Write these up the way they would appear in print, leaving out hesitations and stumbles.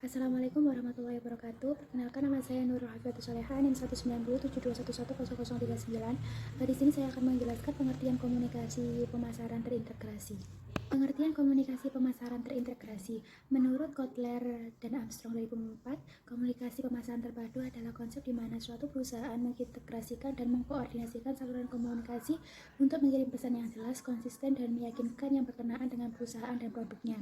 Assalamualaikum warahmatullahi wabarakatuh. Perkenalkan, nama saya Nurul Hafiatus Soleha, NIM 19072110039. Di sini saya akan menjelaskan pengertian komunikasi pemasaran terintegrasi. Pengertian komunikasi pemasaran terintegrasi. Menurut Kotler dan Armstrong 2004, komunikasi pemasaran terpadu adalah konsep di mana suatu perusahaan mengintegrasikan dan mengkoordinasikan saluran komunikasi untuk mengirim pesan yang jelas, konsisten, dan meyakinkan yang berkenaan dengan perusahaan dan produknya.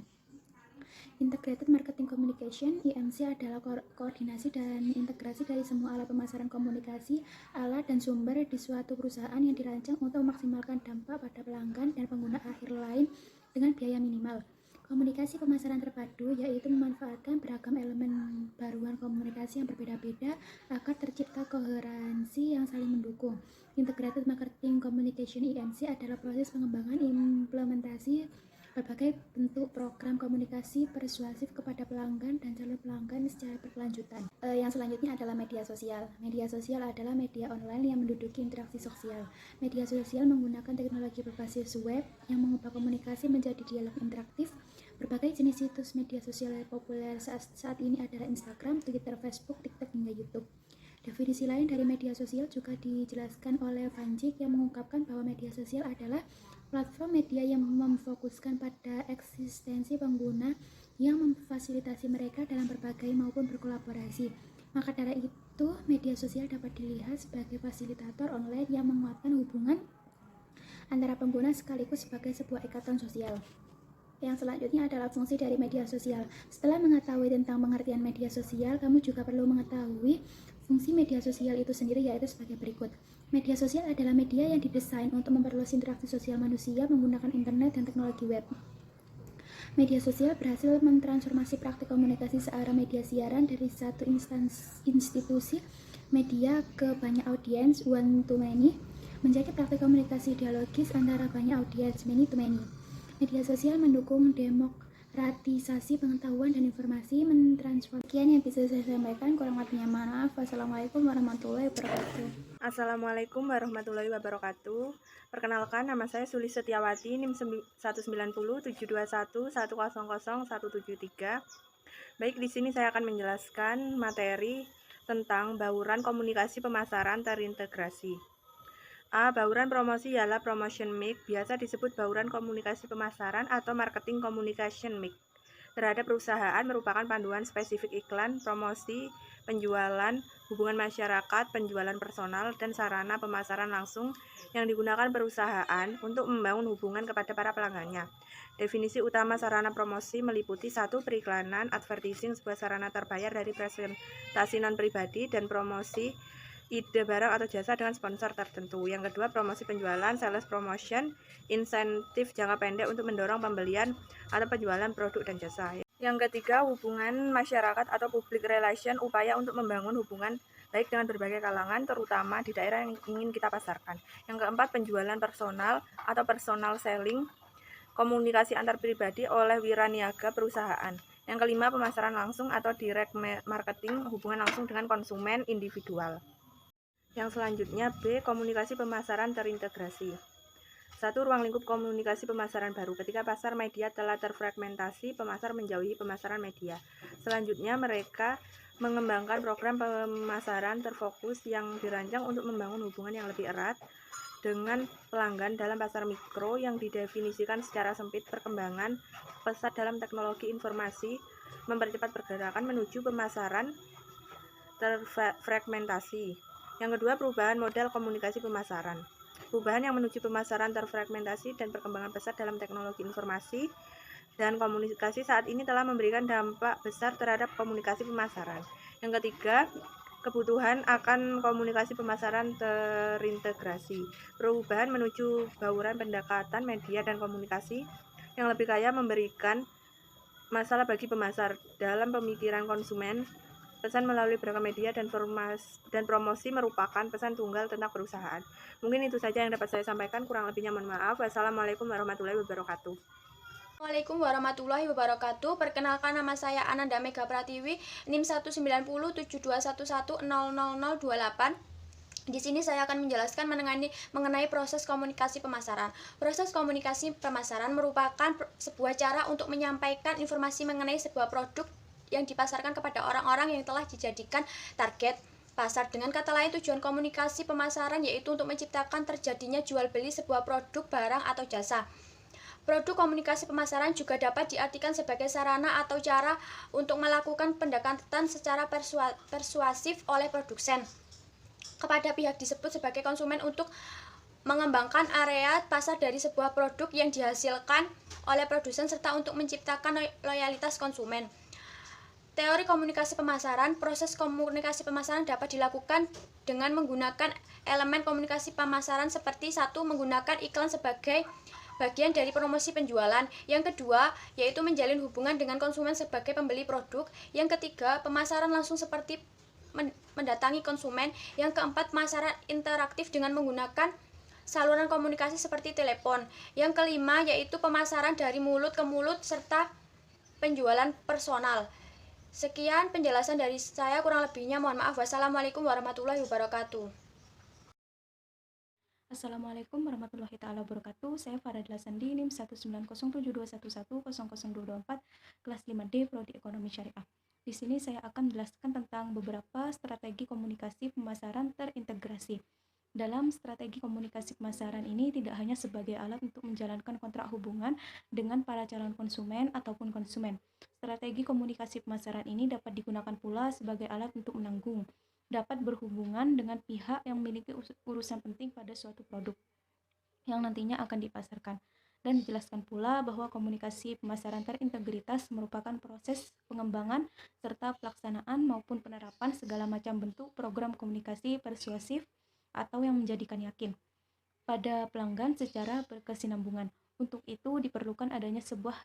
Integrated Marketing Communication (IMC) adalah koordinasi dan integrasi dari semua alat pemasaran komunikasi, alat dan sumber di suatu perusahaan yang dirancang untuk memaksimalkan dampak pada pelanggan dan pengguna akhir lain dengan biaya minimal. Komunikasi pemasaran terpadu yaitu memanfaatkan beragam elemen baruan komunikasi yang berbeda-beda agar tercipta koherensi yang saling mendukung. Integrated Marketing Communication (IMC) adalah proses pengembangan implementasi berbagai bentuk program komunikasi persuasif kepada pelanggan dan calon pelanggan secara berkelanjutan. Yang selanjutnya adalah media sosial. Media sosial adalah media online yang menduduki interaksi sosial. Media sosial menggunakan teknologi berbasis web yang mengubah komunikasi menjadi dialog interaktif. Berbagai jenis situs media sosial populer saat ini adalah Instagram, Twitter, Facebook, TikTok, hingga YouTube. Definisi lain dari media sosial juga dijelaskan oleh Van Dijk yang mengungkapkan bahwa media sosial adalah platform media yang memfokuskan pada eksistensi pengguna yang memfasilitasi mereka dalam berbagai maupun berkolaborasi. Maka dari itu, media sosial dapat dilihat sebagai fasilitator online yang menguatkan hubungan antara pengguna sekaligus sebagai sebuah ikatan sosial. Yang selanjutnya adalah fungsi dari media sosial. Setelah mengetahui tentang pengertian media sosial, kamu juga perlu mengetahui fungsi media sosial itu sendiri, yaitu sebagai berikut. Media sosial adalah media yang didesain untuk memperluas interaksi sosial manusia menggunakan internet dan teknologi web. Media sosial berhasil mentransformasi praktik komunikasi searah media siaran dari satu institusi media ke banyak audiens one to many menjadi praktik komunikasi dialogis antara banyak audiens many to many. Media sosial mendukung demokratisasi pengetahuan dan informasi, mentransformasi. Sekian yang bisa saya sampaikan, kurang lebihnya maaf. Wassalamualaikum warahmatullahi wabarakatuh. Assalamualaikum warahmatullahi wabarakatuh. Perkenalkan, nama saya Suli Setiawati, NIM 190721100100173. Baik, di sini saya akan menjelaskan materi tentang bauran komunikasi pemasaran terintegrasi. A. Bauran promosi ialah promotion mix, biasa disebut bauran komunikasi pemasaran atau marketing communication mix. Terhadap perusahaan merupakan panduan spesifik iklan, promosi, penjualan, hubungan masyarakat, penjualan personal, dan sarana pemasaran langsung yang digunakan perusahaan untuk membangun hubungan kepada para pelanggannya. Definisi utama sarana promosi meliputi 1. Periklanan, advertising, sebuah sarana terbayar dari presentasi non-pribadi dan promosi ide barang atau jasa dengan sponsor tertentu. Yang kedua, promosi penjualan, sales promotion, insentif jangka pendek untuk mendorong pembelian atau penjualan produk dan jasa. Yang ketiga, hubungan masyarakat atau public relation, upaya untuk membangun hubungan baik dengan berbagai kalangan, terutama di daerah yang ingin kita pasarkan. Yang keempat, penjualan personal atau personal selling, komunikasi antar pribadi oleh wiraniaga perusahaan. Yang kelima, pemasaran langsung atau direct marketing, hubungan langsung dengan konsumen individual. Yang selanjutnya, B. Komunikasi pemasaran terintegrasi. 1. Ruang lingkup komunikasi pemasaran baru. Ketika pasar media telah terfragmentasi, pemasar menjauhi pemasaran media. Selanjutnya, mereka mengembangkan program pemasaran terfokus yang dirancang untuk membangun hubungan yang lebih erat dengan pelanggan dalam pasar mikro yang didefinisikan secara sempit. Perkembangan pesat dalam teknologi informasi mempercepat pergerakan menuju pemasaran terfragmentasi. Yang kedua, perubahan model komunikasi pemasaran. Perubahan yang menuju pemasaran terfragmentasi dan perkembangan pesat dalam teknologi informasi dan komunikasi saat ini telah memberikan dampak besar terhadap komunikasi pemasaran. Yang ketiga, kebutuhan akan komunikasi pemasaran terintegrasi. Perubahan menuju bauran pendekatan media dan komunikasi yang lebih kaya memberikan masalah bagi pemasar. Dalam pemikiran konsumen, pesan melalui beragam media dan promosi merupakan pesan tunggal tentang perusahaan. Mungkin itu saja yang dapat saya sampaikan, kurang lebihnya mohon maaf. Wassalamualaikum warahmatullahi wabarakatuh. Assalamualaikum warahmatullahi wabarakatuh. Perkenalkan, nama saya Ananda Mega Pratiwi, NIM 1907211000028. Di sini saya akan menjelaskan mengenai proses komunikasi pemasaran. Proses komunikasi pemasaran merupakan sebuah cara untuk menyampaikan informasi mengenai sebuah produk yang dipasarkan kepada orang-orang yang telah dijadikan target pasar. Dengan kata lain, tujuan komunikasi pemasaran yaitu untuk menciptakan terjadinya jual beli sebuah produk, barang, atau jasa. Produk komunikasi pemasaran juga dapat diartikan sebagai sarana atau cara untuk melakukan pendekatan secara persuasif oleh produsen kepada pihak disebut sebagai konsumen untuk mengembangkan area pasar dari sebuah produk yang dihasilkan oleh produsen serta untuk menciptakan loyalitas konsumen. Teori komunikasi pemasaran. Proses komunikasi pemasaran dapat dilakukan dengan menggunakan elemen komunikasi pemasaran seperti: 1. Menggunakan iklan sebagai bagian dari promosi penjualan. Yang kedua, yaitu menjalin hubungan dengan konsumen sebagai pembeli produk. Yang ketiga, pemasaran langsung seperti mendatangi konsumen. Yang keempat, pemasaran interaktif dengan menggunakan saluran komunikasi seperti telepon. Yang kelima, yaitu pemasaran dari mulut ke mulut serta penjualan personal. Sekian penjelasan dari saya, kurang lebihnya mohon maaf. Wassalamualaikum warahmatullahi wabarakatuh. Assalamualaikum warahmatullahi taala wabarakatuh. Saya Faradila Sandi, NIM 19072110024, kelas 5D, Prodi Ekonomi Syariah. Di sini saya akan menjelaskan tentang beberapa strategi komunikasi pemasaran terintegrasi. Dalam strategi komunikasi pemasaran ini tidak hanya sebagai alat untuk menjalankan kontrak hubungan dengan para calon konsumen ataupun konsumen. Strategi komunikasi pemasaran ini dapat digunakan pula sebagai alat untuk menanggung, dapat berhubungan dengan pihak yang memiliki urusan penting pada suatu produk yang nantinya akan dipasarkan. Dan dijelaskan pula bahwa komunikasi pemasaran terintegritas merupakan proses pengembangan serta pelaksanaan maupun penerapan segala macam bentuk program komunikasi persuasif atau yang menjadikan yakin pada pelanggan secara berkesinambungan. Untuk itu diperlukan adanya sebuah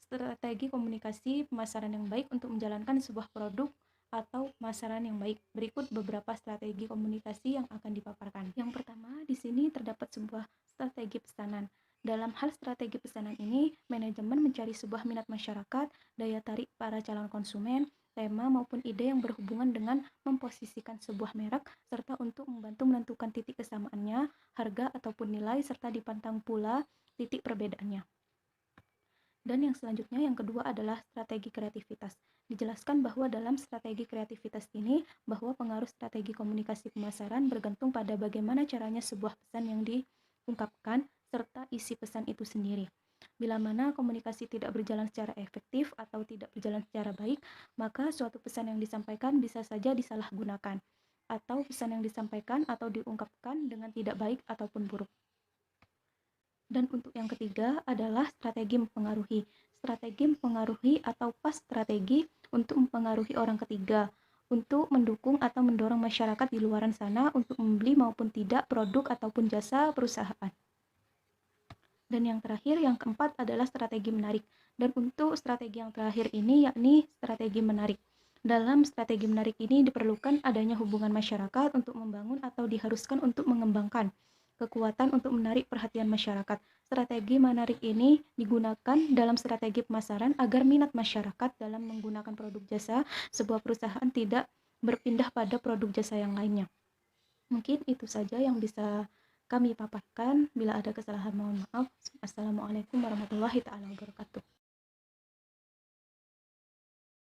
strategi komunikasi pemasaran yang baik untuk menjalankan sebuah produk atau pemasaran yang baik. Berikut beberapa strategi komunikasi yang akan dipaparkan. Yang pertama, di sini terdapat sebuah strategi pesanan. Dalam hal strategi pesanan ini, manajemen mencari sebuah minat masyarakat, daya tarik para calon konsumen, tema maupun ide yang berhubungan dengan memposisikan sebuah merek, serta untuk membantu menentukan titik kesamaannya, harga ataupun nilai, serta dipantang pula titik perbedaannya. Dan yang selanjutnya, yang kedua adalah strategi kreativitas. Dijelaskan bahwa dalam strategi kreativitas ini, bahwa pengaruh strategi komunikasi pemasaran bergantung pada bagaimana caranya sebuah pesan yang diungkapkan, serta isi pesan itu sendiri. Bila mana komunikasi tidak berjalan secara efektif atau tidak berjalan secara baik, maka suatu pesan yang disampaikan bisa saja disalahgunakan, atau pesan yang disampaikan atau diungkapkan dengan tidak baik ataupun buruk. Dan untuk yang ketiga adalah strategi mempengaruhi. Strategi mempengaruhi atau pas strategi untuk mempengaruhi orang ketiga, untuk mendukung atau mendorong masyarakat di luaran sana untuk membeli maupun tidak produk ataupun jasa perusahaan. Dan yang terakhir, yang keempat adalah strategi menarik. Dan untuk strategi yang terakhir ini yakni strategi menarik. Dalam strategi menarik ini diperlukan adanya hubungan masyarakat untuk membangun atau diharuskan untuk mengembangkan kekuatan untuk menarik perhatian masyarakat. Strategi menarik ini digunakan dalam strategi pemasaran agar minat masyarakat dalam menggunakan produk jasa sebuah perusahaan tidak berpindah pada produk jasa yang lainnya. Mungkin itu saja yang bisa kami paparkan. Bila ada kesalahan mohon maaf. Assalamualaikum warahmatullahi wabarakatuh.